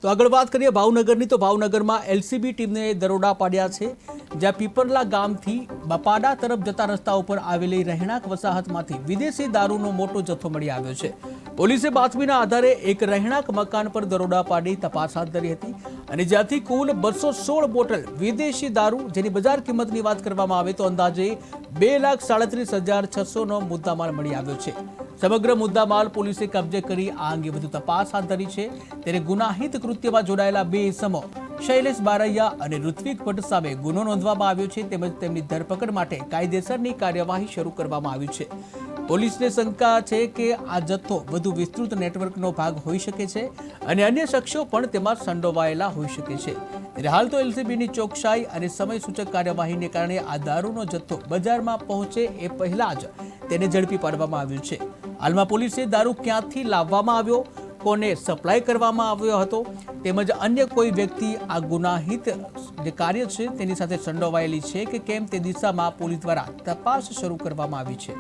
તો આગળ વાત કરીએ ભાવનગરની, તો ભાવનગરમાં એલસીબી ટીમને દરોડા પાડ્યા છે, જ્યાં પીપરલા ગામથી બપાડા તરફ જતા રસ્તા ઉપર આવેલી રહેણાંક વસાહતમાંથી વિદેશી દારૂનો મોટો જથ્થો મળી આવ્યો છે। પોલીસે બાતમીના આધારે એક રહેણાંક મકાન પર દરોડા પાડી તપાસ હાથ ધરી હતી અને જ્યાંથી કુલ 216 બોટલ વિદેશી દારૂ, જેની બજાર કિંમતની વાત કરવામાં આવે તો અંદાજે 2,37,600નો મુદ્દામાલ મળી આવ્યો છે। સમગ્ર મુદ્દામાલ પોલીસે કબજે કરી આ અંગે વધુ તપાસ હાથ ધરી છે। ત્યારે ગુનાહિત કૃત્યમાં જોડાયેલા 2 ઇસમો શૈલેષ બારૈયા અને ઋત્વિક ભટ્ટ સામે ગુનો નોંધવામાં આવ્યો છે, તેમજ તેમની ધરપકડ માટે કાયદેસરની કાર્યવાહી શરૂ કરવામાં આવી છે। પોલીસને શંકા છે કે આ જથ્થો વધુ વિસ્તૃત નેટવર્કનો ભાગ હોઈ શકે છે અને અન્ય શખ્સો પણ તેમાં સંડોવાયેલા હોઈ શકે છે। ત્યારે હાલ તો એલસીબીની ચોકસાઈ અને સમયસૂચક કાર્યવાહીને કારણે આ દારૂનો જથ્થો બજારમાં પહોંચે એ પહેલા જ તેને ઝડપી પાડવામાં આવ્યું છે। હાલમાં પોલીસે દારૂ ક્યાંથી લાવવામાં આવ્યો, કોને સપ્લાય કરવામાં આવ્યો હતો, તેમજ અન્ય કોઈ વ્યક્તિ આ ગુનાહિત જે કાર્ય છે તેની સાથે સંડોવાયેલી છે કે કેમ તે દિશામાં પોલીસ દ્વારા તપાસ શરૂ કરવામાં આવી છે।